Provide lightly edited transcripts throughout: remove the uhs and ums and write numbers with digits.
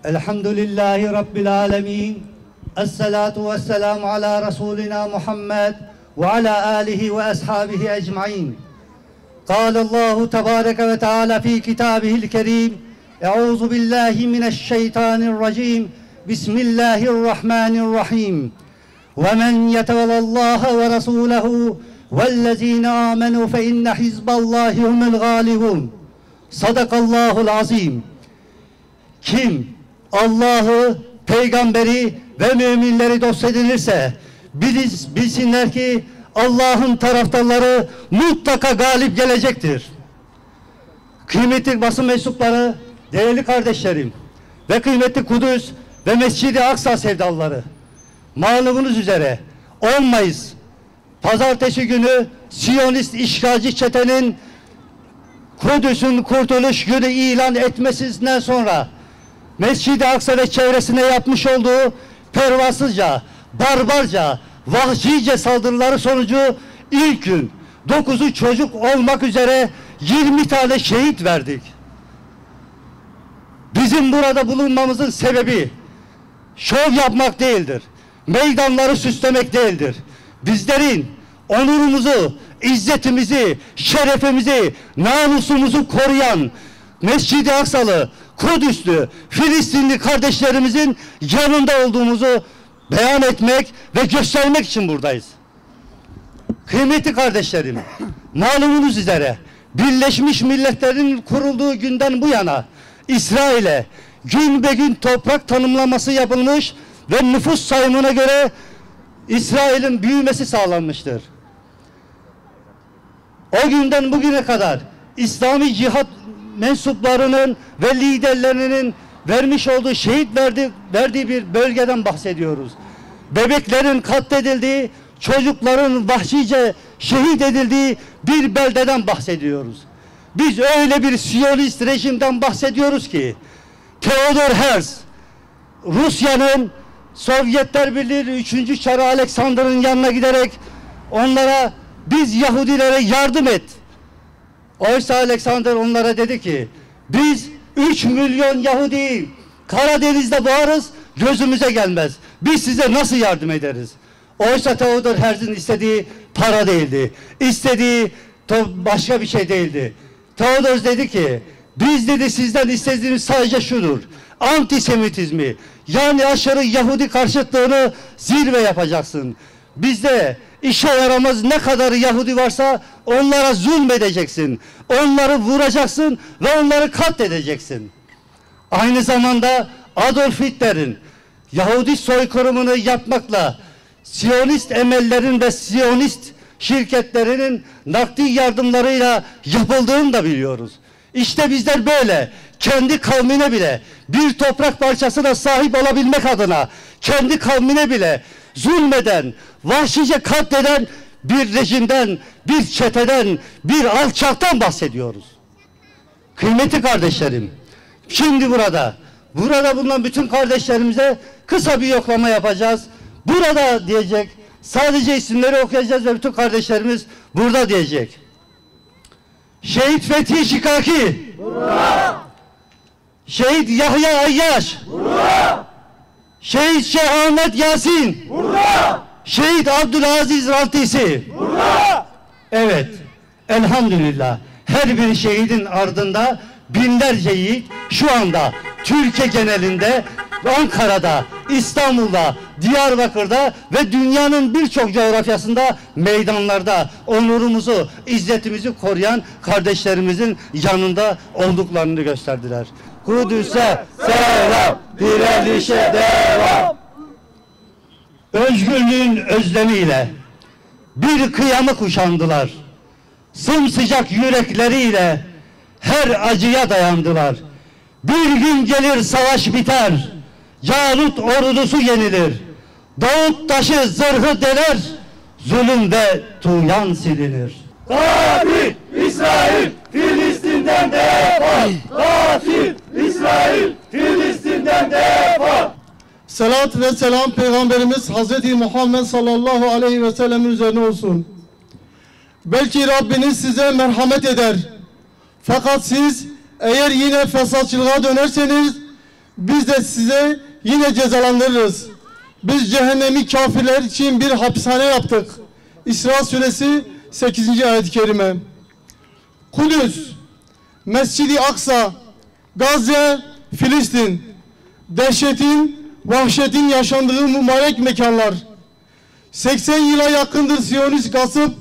Elhamdülillahi Rabbil alemin. Esselatu vesselamu ala Resulina Muhammed ve ala alihi ve ashabihi ecmain. Kâlallahu tebâreke ve teâlâ fî kitâbihil kerîm. Euzu billahi mineşşeytanirracim. Bismillahirrahmanirrahim. Ve men yetevellallaha ve rasûlehu vellezîne âmenû fe inne hizballâhi humul gâlibûn. Sadakallahul azîm. Kim Allah'ı, peygamberi ve müminleri dost edinirse bilsinler ki Allah'ın taraftarları mutlaka galip gelecektir. Kıymetli basın mensupları, değerli kardeşlerim ve kıymetli Kudüs ve Mescid-i Aksa sevdalıları, malumunuz üzere 10 Mayıs Pazartesi günü Siyonist işgalci çetenin Kudüs'ün kurtuluş günü ilan etmesinden sonra Mescid-i Aksa ve çevresine yapmış olduğu pervasızca, barbarca, vahşice saldırıları sonucu ilk gün 9'u çocuk olmak üzere 20 tane şehit verdik. Bizim burada bulunmamızın sebebi şov yapmak değildir. Meydanları süslemek değildir. Bizlerin onurumuzu, izzetimizi, şerefimizi, namusumuzu koruyan Mescid-i Aksalı, Kudüslü, Filistinli kardeşlerimizin yanında olduğumuzu beyan etmek ve göstermek için buradayız. Kıymetli kardeşlerim, malumunuz üzere Birleşmiş Milletler'in kurulduğu günden bu yana İsrail'e gün be gün toprak tanımlaması yapılmış ve nüfus sayımına göre İsrail'in büyümesi sağlanmıştır. O günden bugüne kadar İslami cihat mensuplarının ve liderlerinin vermiş olduğu verdiği bir bölgeden bahsediyoruz. Bebeklerin katledildiği, çocukların vahşice şehit edildiği bir beldeden bahsediyoruz. Biz öyle bir Siyonist rejimden bahsediyoruz ki Theodor Herzl, Rusya'nın Sovyetler Birliği 3. Çarı Alexander'ın yanına giderek onlara biz Yahudilere yardım et. Oysa Alexander onlara dedi ki biz 3 milyon Yahudi Karadeniz'de boğarız, gözümüze gelmez. Biz size nasıl yardım ederiz? Oysa Theodor Herzl'in istediği para değildi. İstediği başka bir şey değildi. Theodor dedi ki biz dedi sizden istediğimiz sadece şudur. Antisemitizmi, yani aşırı Yahudi karşıtlığını zirve yapacaksın. Bizde işe yaramaz ne kadar Yahudi varsa onlara zulmedeceksin. Onları vuracaksın ve onları katledeceksin. Aynı zamanda Adolf Hitler'in Yahudi soykırımını yapmakla Siyonist emellerin ve Siyonist şirketlerinin nakdi yardımlarıyla yapıldığını da biliyoruz. İşte bizler böyle kendi kavmine bile bir toprak parçasına sahip olabilmek adına kendi kavmine bile zulmeden, vahşice katleden bir rejimden, bir çeteden, bir alçaktan bahsediyoruz. Kıymetli kardeşlerim, şimdi burada bulunan bütün kardeşlerimize kısa bir yoklama yapacağız. Burada diyecek, sadece isimleri okuyacağız ve bütün kardeşlerimiz burada diyecek. Şehit Fethi Şikaki. Burada. Şehit Yahya Ayyaş. Burada. Şehit Şeyh Ahmet Yasin. Burada. Şehit Abdülaziz Rantisi. Burada. Evet, elhamdülillah her bir şehidin ardında binlerce yiğit şu anda Türkiye genelinde, Ankara'da, İstanbul'da, Diyarbakır'da ve dünyanın birçok coğrafyasında meydanlarda onurumuzu, izzetimizi koruyan kardeşlerimizin yanında olduklarını gösterdiler. Kudüs'e selam, direnişe devam. Özgürlüğün özlemiyle bir kıyamı kuşandılar. Sımsıcak yürekleriyle her acıya dayandılar. Bir gün gelir savaş biter, Calut ordusu yenilir. Davut taşı zırhı deler, zulüm ve tuğyan silinir. Katil İsrail Filistin'den defol! Katil İsrail Filistin'den defol! Salat ve selam Peygamberimiz Hazreti Muhammed sallallahu aleyhi ve sellem'in üzerine olsun. Belki Rabbiniz size merhamet eder. Fakat siz eğer yine fesatçılığa dönerseniz biz de size yine cezalandırırız. Biz cehennemi kafirler için bir hapishane yaptık. İsra suresi 8. ayet-i kerime. Kudüs, Mescid-i Aksa, Gazze, Filistin, dehşetin, vahşetin yaşandığı mübarek mekanlar. 80 yıla yakındır Siyonist gasıp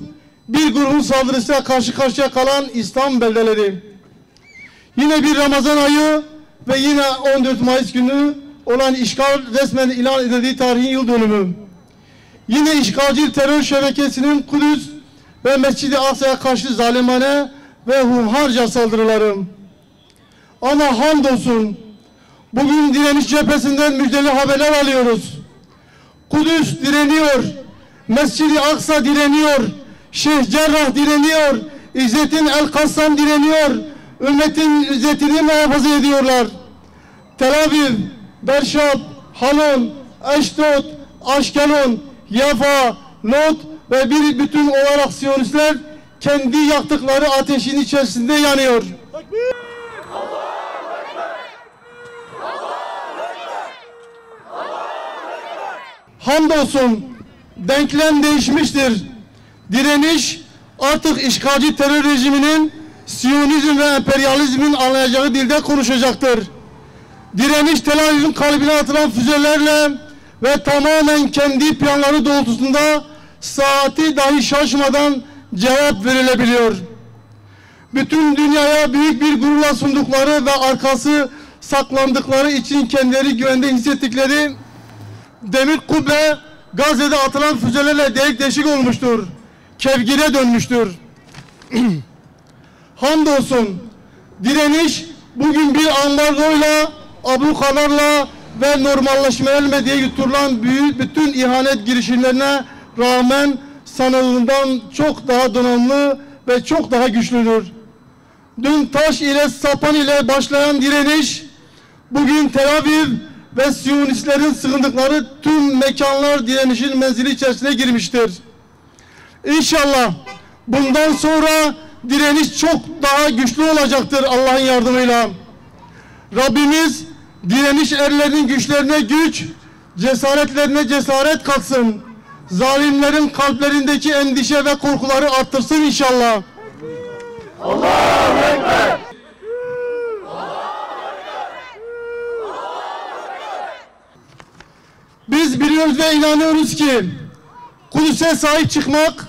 bir grubun saldırısıyla karşı karşıya kalan İslam beldeleri. Yine bir Ramazan ayı ve yine 14 Mayıs günü olan işgal resmen ilan edildiği tarihin yıl dönümü. Yine işgalci terör şebekesinin Kudüs ve Mescid-i Aksa'ya karşı zalimane ve hunharca saldırıları. Ama hamdolsun bugün direniş cephesinden müjdeli haberler alıyoruz. Kudüs direniyor, Mescid-i Aksa direniyor, Şeyh Cerrah direniyor, İzzettin El-Kassam direniyor, ümmetin izzetini muhafaza ediyorlar. Tel Aviv, Berşat, Halon, Eşdod, Aşkelon, Yafa, Lod ve bir bütün olarak Siyonistler kendi yaktıkları ateşin içerisinde yanıyor. Hamdolsun denklem değişmiştir. Direniş artık işgalci terör rejiminin Siyonizm ve emperyalizmin anlayacağı dilde konuşacaktır. Direniş Tel Aviv'in kalbine atılan füzelerle ve tamamen kendi planları doğrultusunda saati dahi şaşmadan cevap verilebiliyor. Bütün dünyaya büyük bir gururla sundukları ve arkası saklandıkları için kendileri güvende hissettikleri demir kubbe Gazze'de atılan füzelerle delik deşik olmuştur. Kevgire dönmüştür. Hamdolsun direniş bugün bir ambargoyla, ablukalarla ve normalleşmeye medyaya yutturulan bütün ihanet girişimlerine rağmen sanıldığından çok daha donanımlı ve çok daha güçlüdür. Dün taş ile sapan ile başlayan direniş bugün Tel Aviv ve Siyonistlerin sığındıkları tüm mekanlar direnişin menzili içerisine girmiştir. İnşallah bundan sonra direniş çok daha güçlü olacaktır Allah'ın yardımıyla. Rabbimiz direniş erlerinin güçlerine güç, cesaretlerine cesaret katsın. Zalimlerin kalplerindeki endişe ve korkuları arttırsın inşallah. Allahu Ekber! Biz biliyoruz ve inanıyoruz ki Kudüs'e sahip çıkmak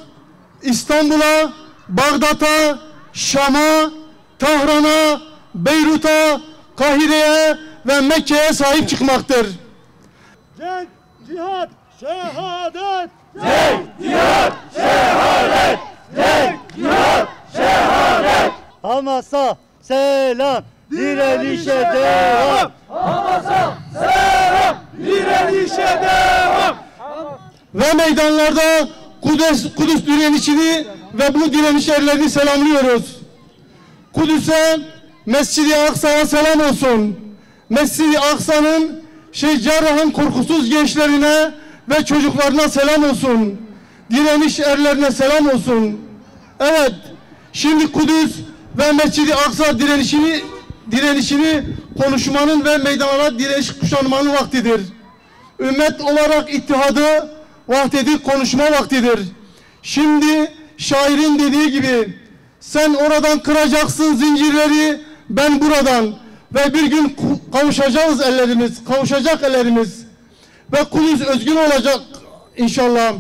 İstanbul'a, Bağdat'a, Şam'a, Tahran'a, Beyrut'a, Kahire'ye ve Mekke'ye sahip çıkmaktır. Cenk, cihat, şehadet! Cenk, cihat, şehadet! Cenk, cihat, şehadet! Hamas'a selam, direnişe devam. Hamas'a selam, direnişe devam! Ve meydanlarda Kudüs direnişini ve bu direniş erlerini selamlıyoruz. Kudüs'e, Mescid-i Aksa'ya selam olsun. Mescid-i Aksa'nın Şeyh Cerrah'ın korkusuz gençlerine ve çocuklarına selam olsun. Direniş erlerine selam olsun. Evet, şimdi Kudüs ve Mescid-i Aksa direnişini konuşmanın ve meydanlara direniş kuşanmanın vaktidir. Ümmet olarak ittihadı, vahdeti konuşma vaktidir. Şimdi şairin dediği gibi sen oradan kıracaksın zincirleri, ben buradan ve bir gün kavuşacağız ellerimiz, kavuşacak ellerimiz ve Kudüs özgür olacak inşallah.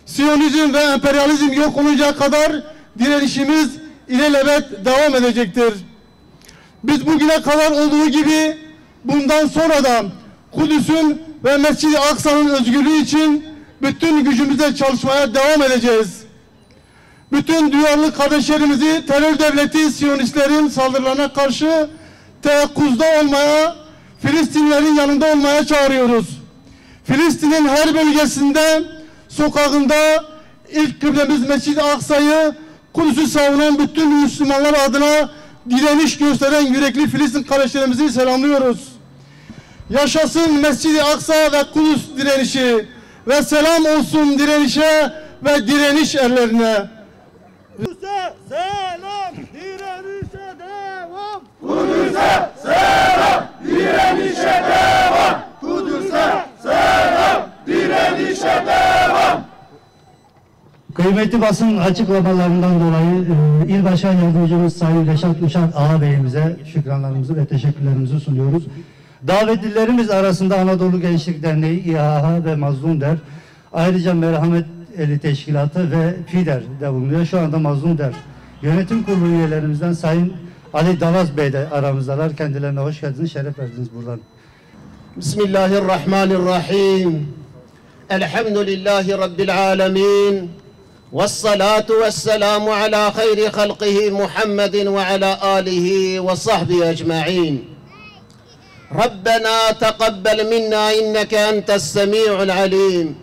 Siyonizm ve emperyalizm yok oluncaya kadar direnişimiz ilelebet devam edecektir. Biz bugüne kadar olduğu gibi bundan sonra da Kudüs'ün ve Mescid-i Aksa'nın özgürlüğü için bütün gücümüzle çalışmaya devam edeceğiz. Bütün duyarlı kardeşlerimizi terör devleti Siyonistlerin saldırılarına karşı teyakkuzda olmaya, Filistinlerin yanında olmaya çağırıyoruz. Filistin'in her bölgesinde, sokağında ilk kıblemiz Mescid-i Aksa'yı, Kudüs'ü savunan bütün Müslümanlar adına direniş gösteren yürekli Filistin kardeşlerimizi selamlıyoruz. Yaşasın Mescid-i Aksa ve Kudüs direnişi ve selam olsun direnişe ve direniş erlerine. Kudüs'e selam, direnişe devam! Kudüs'e selam, direnişe Kıymetli basın açıklamalarından dolayı İl Başkan Yardımcımız Sayın Reşat Uşak ağabeyimize şükranlarımızı ve teşekkürlerimizi sunuyoruz. Davetlilerimiz arasında Anadolu Gençlik Derneği, İHH ve Mazlum Der, ayrıca Merhamet Eli Teşkilatı ve FİDER de bulunuyor. Şu anda Mazlum Der yönetim kurulu üyelerimizden Sayın Ali Dalaz Bey de aramızdalar. Kendilerine hoş geldiniz, şeref verdiniz buradan. Bismillahirrahmanirrahim. Elhamdülillahi Rabbil alemin. Vessalatu vesselamu ala hayri halqihi Muhammedin ve ala alihi ve sahbihi ecma'in. Rabbena teqabbel minna inneke entes semi'ul alim.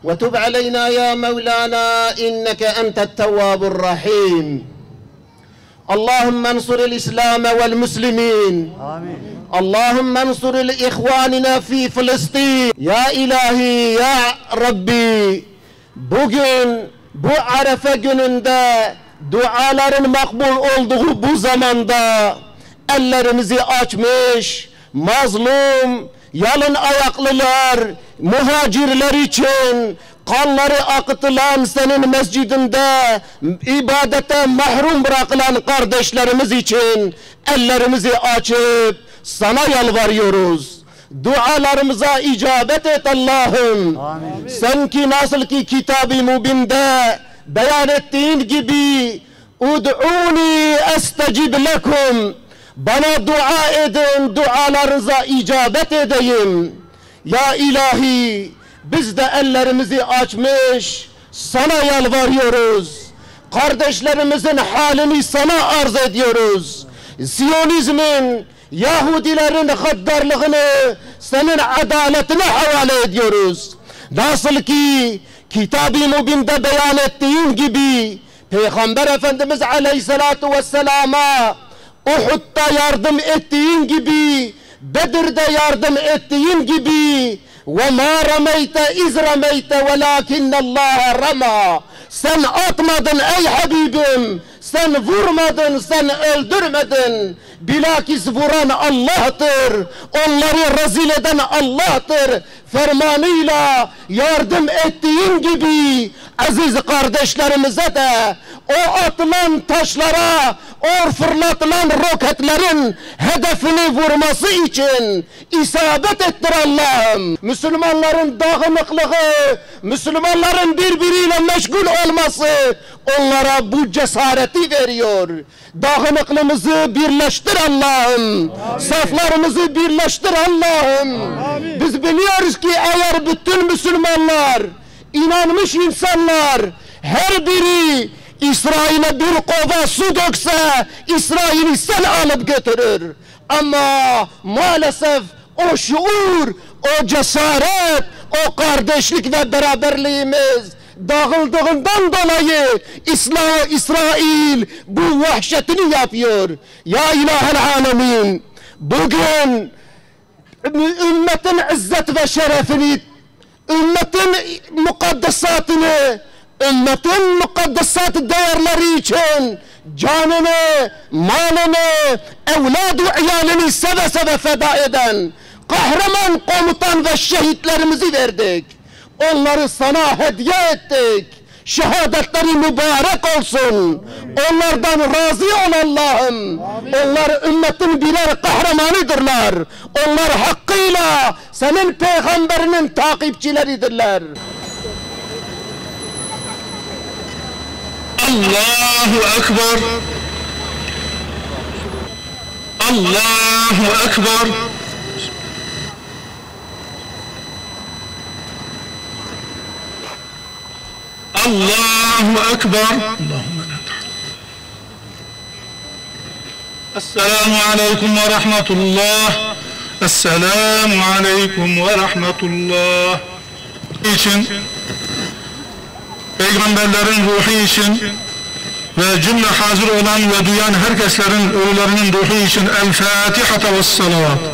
Ve tub aleyna ya Mevlana inneke entet tevvabur rahim. Allahümme ensuril İslam vel Müslimin. Amin. Allahümme ensuril ihvanina fi Filistin. Ya ilahi, ya Rabbi, bugün bu Arefe gününde duaların makbul olduğu bu zamanda ellerimizi açmış, mazlum, yalın ayaklılar, muhacirler için kanları akıtılan senin mescidinde ibadete mahrum bırakılan kardeşlerimiz için ellerimizi açıp sana yalvarıyoruz. Dualarımıza icabet et Allah'ım. Sen ki nasıl ki Kitab-ı Mubin'de beyan ettiğin gibi ud'uni estecib lekum, bana dua edin, dualarınıza icabet edeyim. Ya ilahi, biz de ellerimizi açmış sana yalvarıyoruz. Kardeşlerimizin halini sana arz ediyoruz. Siyonizmin, Yahudilerin gaddarlığını senin adaletine havale ediyoruz. Nasıl ki Kitab-ı Mubin'de beyan ettiğin gibi Peygamber Efendimiz Aleyhisselatu Vesselam'a Uhud'da yardım ettiğin gibi, Bedir'de yardım ettiğin gibi وَمَا رَمَيْتَ اِذْ رَمَيْتَ وَلَاكِنَّ اللّٰهَ رَمَى. Sen atmadın ey Habibim, sen vurmadın, sen öldürmedin. Bilakis vuran Allah'tır, onları rezil eden Allah'tır. Fermanıyla yardım ettiğin gibi aziz kardeşlerimize de o atılan taşlara, o fırlatılan roketlerin hedefini vurması için isabet ettir Allah'ım. Müslümanların dağınıklığı, Müslümanların birbiriyle meşgul olması onlara bu cesareti veriyor. Dağınıklığımızı birleştir Allah'ım. Saflarımızı birleştir Allah'ım. Biz biliyoruz ki eğer bütün Müslümanlar, inanmış insanlar her biri İsrail'e bir kova su dökse İsrail'i sen alıp götürür. Ama maalesef o şuur, o cesaret, o kardeşlik ve beraberliğimiz dağıldığından dolayı İsrail bu vahşetini yapıyor. Ya ilahel alemin, bugün ümmetin izzet ve şerefini, ümmetin mukaddesatını, ümmetin mukaddesat değerleri için canını, malını, evladı iyalini seve seve feda eden kahraman komutan ve şehitlerimizi verdik. Onları sana hediye ettik. Şehadetleri mübarek olsun. Onlardan razı ol Allah'ım. Onlar ümmetin birer kahramanıdırlar. Onlar hakkıyla senin peygamberinin takipçileridirler. Allahu Ekber. Allahu Ekber. Allahu Ekber. Esselamu Aleyküm ve Rahmetullah. Esselamu Aleyküm ve Rahmetullah. için, peygamberlerin ruhu için ve cümle hazır olan ve duyan herkeslerin ölülerinin ruhu için El Fatiha ve Salavat.